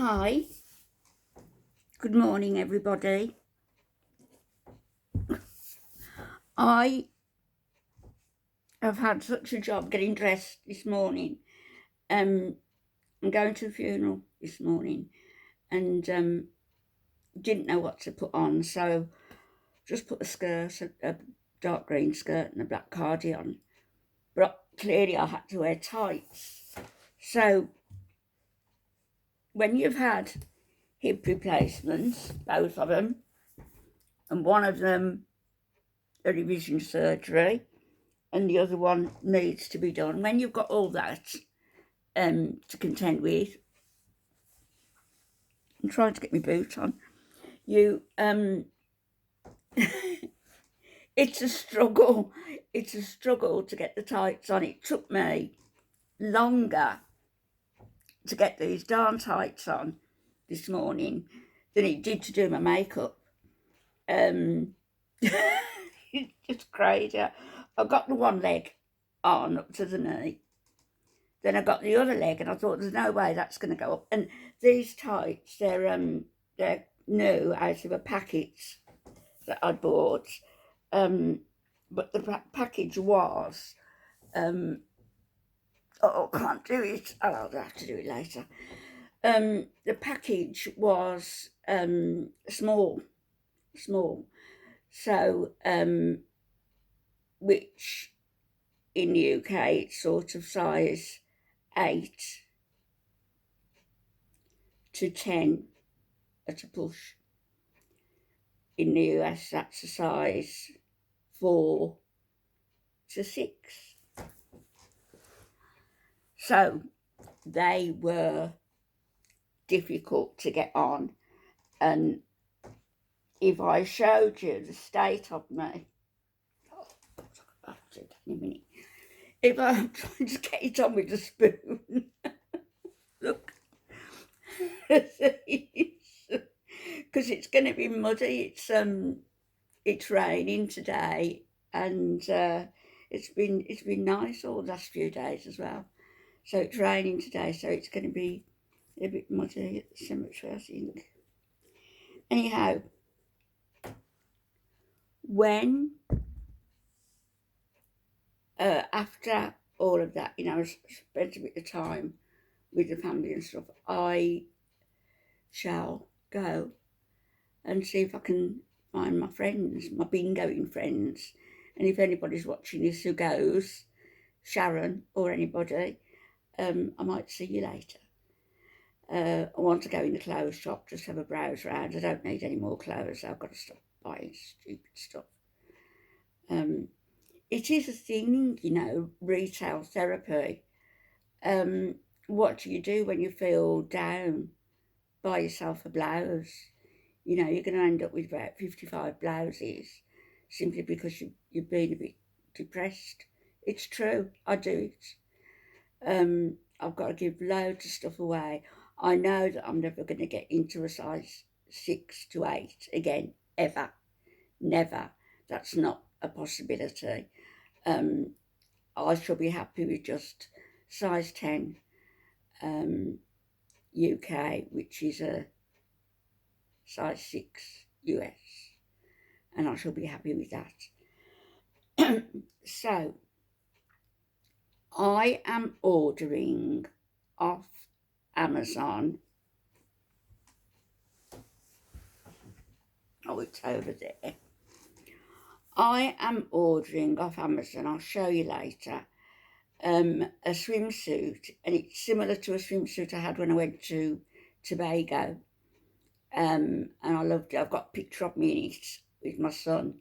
Hi, good morning, everybody. I have had such a job getting dressed this morning. I'm going to a funeral this morning and didn't know what to put on, so just put a skirt, a dark green skirt, and a black cardi on. But clearly, I had to wear tights. So, when you've had hip replacements, both of them, and one of them a revision surgery, and the other one needs to be done. When you've got all that to contend with, I'm trying to get my boot on. You, it's a struggle. It's a struggle to get the tights on. It took me longer to get these darn tights on this morning than it did to do my makeup. It's just crazy. I got the one leg on up to the knee. Then I got the other leg, and I thought, there's no way that's going to go up. And these tights, they're new out of a package that I bought. But the package was, I can't do it. I'll have to do it later. The package was small. So, which in the UK it's sort of size 8 to 10 at a push. In the US, that's a size 4 to 6. So they were difficult to get on. And if I showed you the state of me, I'll do that in a minute. If I'm trying to get it on with a spoon, look, because it's going to be muddy. It's raining today, and it's been nice all the last few days as well. So it's raining today, so it's going to be a bit muddy at the cemetery, I think. Anyhow, when after all of that, I spent a bit of time with the family and stuff, I shall go and see if I can find my friends, my bingoing friends. And if anybody's watching this who goes, Sharon or anybody, I might see you later. I want to go in the clothes shop, just have a browse around. I don't need any more clothes. I've got to stop buying stupid stuff. It is a thing, retail therapy. What do you do when you feel down? Buy yourself a blouse. You're going to end up with about 55 blouses simply because you've been a bit depressed. It's true. I do it. I've got to give loads of stuff away. I know that I'm never going to get into a size 6 to 8 again, ever. Never. That's not a possibility. I shall be happy with just size 10 UK, which is a size 6 US, and I shall be happy with that. So, I am ordering off Amazon. Oh, it's over there. I am ordering off Amazon, I'll show you later, a swimsuit, and it's similar to a swimsuit I had when I went to Tobago. And I loved it. I've got a picture of me in it with my son,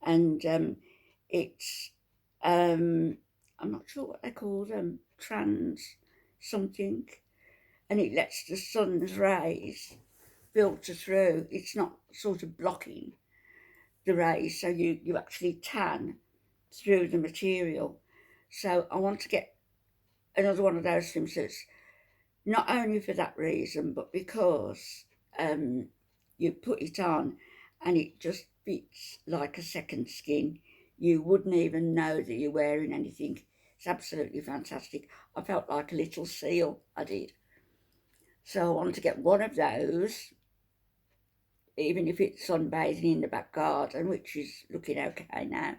and it's I'm not sure what they call them, trans something, and it lets the sun's rays filter through. It's not sort of blocking the rays, so you actually tan through the material. So I want to get another one of those swimsuits, not only for that reason, but because you put it on and it just fits like a second skin. You wouldn't even know that you're wearing anything. It's absolutely fantastic. I felt like a little seal, I did. So I want to get one of those, even if it's sunbathing in the back garden, which is looking okay now.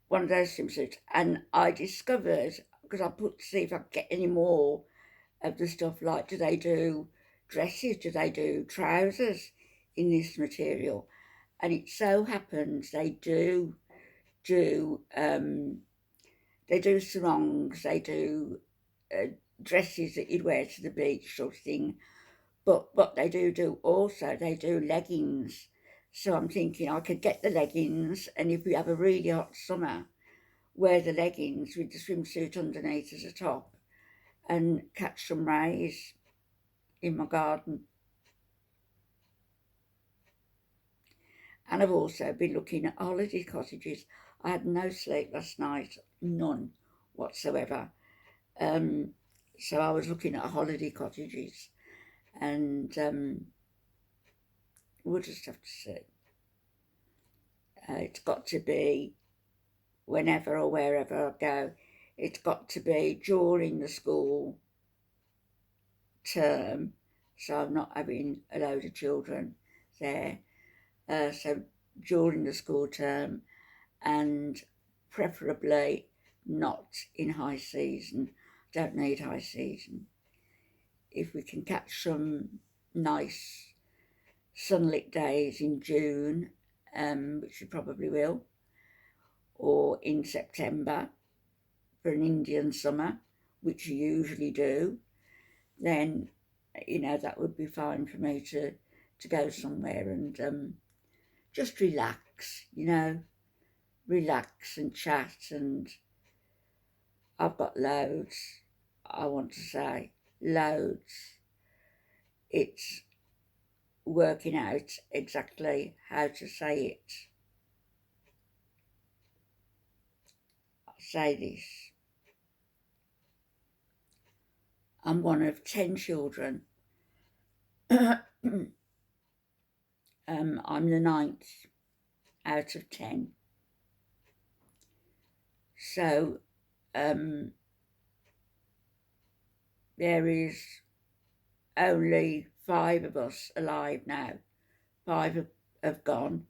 One of those swimsuits. And I discovered, because I put to see if I could get any more of the stuff, like, do they do dresses, do they do trousers in this material? And it so happens they do sarongs, they do dresses that you'd wear to the beach sort of thing. But what they do also, they do leggings. So I'm thinking I could get the leggings, and if we have a really hot summer, wear the leggings with the swimsuit underneath as a top and catch some rays in my garden. And I've also been looking at holiday cottages. I had no sleep last night, none whatsoever. So I was looking at holiday cottages, and we'll just have to see. It's got to be whenever or wherever I go. It's got to be during the school term, so I'm not having a load of children there. So during the school term, and preferably not in high season. Don't need high season. If we can catch some nice sunlit days in June, which we probably will, or in September for an Indian summer, which you usually do, then that would be fine for me to go somewhere and just relax, relax and chat. And I've got loads, I want to say, loads. It's working out exactly how to say it. I'll say this. I'm one of 10 children. I'm the 9th out of 10. So there is only 5 of us alive now. 5 have gone,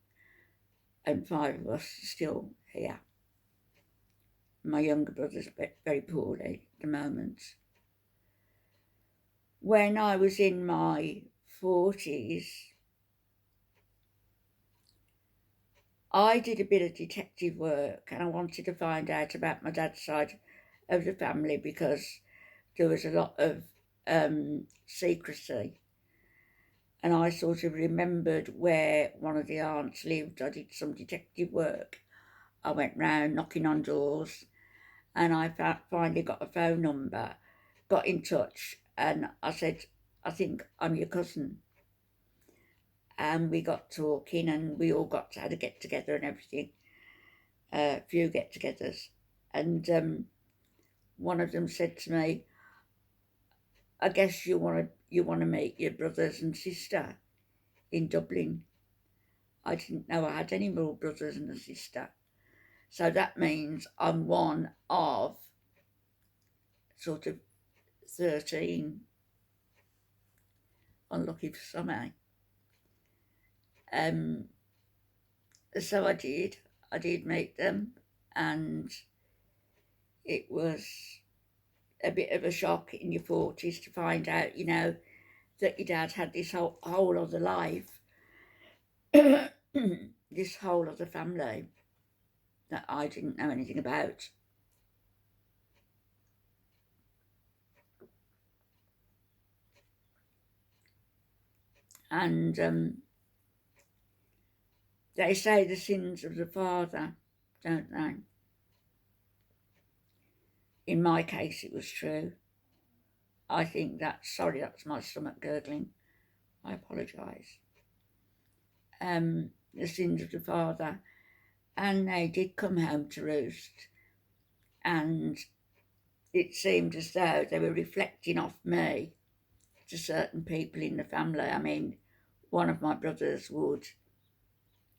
and 5 of us are still here. My younger brother's very poorly at the moment. When I was in my 40s, I did a bit of detective work, and I wanted to find out about my dad's side of the family because there was a lot of secrecy. And I sort of remembered where one of the aunts lived. I did some detective work. I went round knocking on doors, and I finally got a phone number, got in touch, and I said, I think I'm your cousin. And we got talking, and we all got to have a get-together and everything, a few get-togethers. And one of them said to me, I guess you want to meet your brothers and sister in Dublin. I didn't know I had any more brothers and a sister. So that means I'm one of sort of 13. Unlucky for some, eh? So I did meet them, and it was a bit of a shock in your 40s to find out, that your dad had this whole other life, this whole other family that I didn't know anything about. And they say the sins of the father, don't they? In my case, it was true. I think that's my stomach gurgling. I apologise. The sins of the father. And they did come home to roost. And it seemed as though they were reflecting off me to certain people in the family. I mean, one of my brothers would,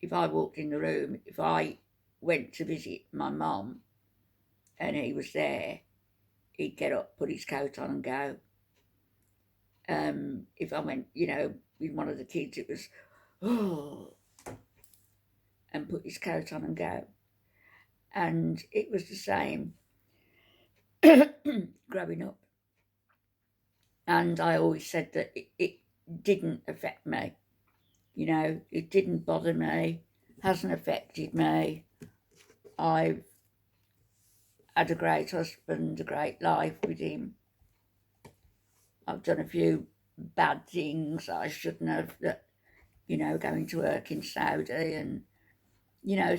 if I walked in the room, if I went to visit my mum and he was there, he'd get up, put his coat on and go. If I went, with one of the kids, it was, oh, and put his coat on and go. And it was the same growing up. And I always said that it didn't affect me. It didn't bother me, hasn't affected me. I've had a great husband, a great life with him. I've done a few bad things I shouldn't have, that, going to work in Saudi and,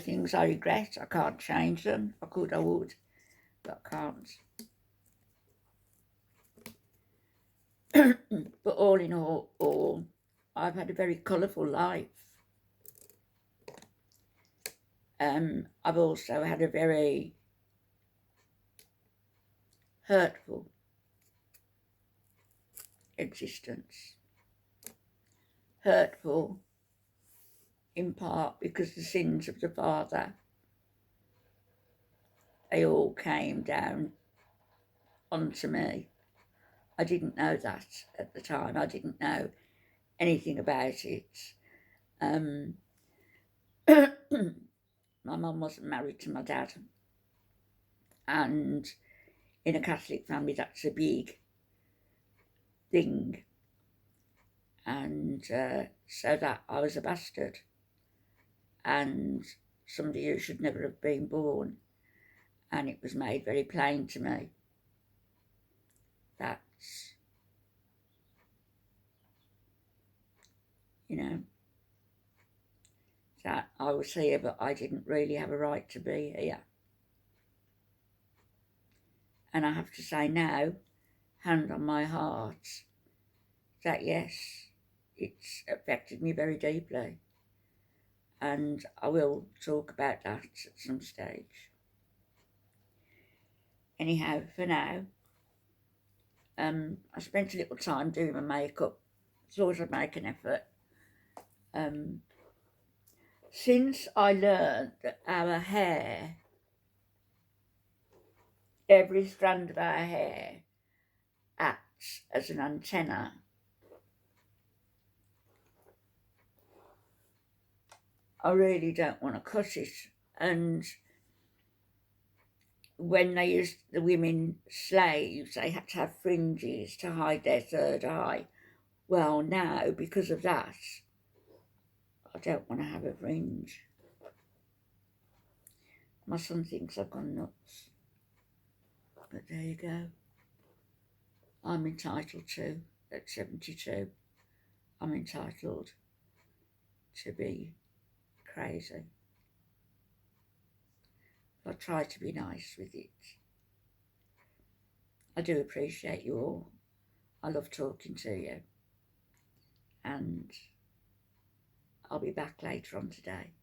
things I regret. I can't change them. If I could, I would, but I can't. But all in all, I've had a very colourful life. I've also had a very hurtful existence. Hurtful in part because the sins of the father, they all came down onto me. I didn't know that at the time. I didn't know anything about it. My mum wasn't married to my dad, and in a Catholic family that's a big thing, and so that I was a bastard and somebody who should never have been born, and it was made very plain to me that, that I was here, but I didn't really have a right to be here. And I have to say now, hand on my heart, that yes, it's affected me very deeply. And I will talk about that at some stage. Anyhow, for now, I spent a little time doing my makeup. Thought I'd make an effort. Since I learned that our hair, every strand of our hair acts as an antenna, I really don't want to cut it. And when they used the women slaves, they had to have fringes to hide their third eye. Well, now, because of that, I don't want to have a fringe. My son thinks I've gone nuts. But there you go. I'm entitled to, at 72, I'm entitled to be crazy. I try to be nice with it. I do appreciate you all. I love talking to you. And I'll be back later on today.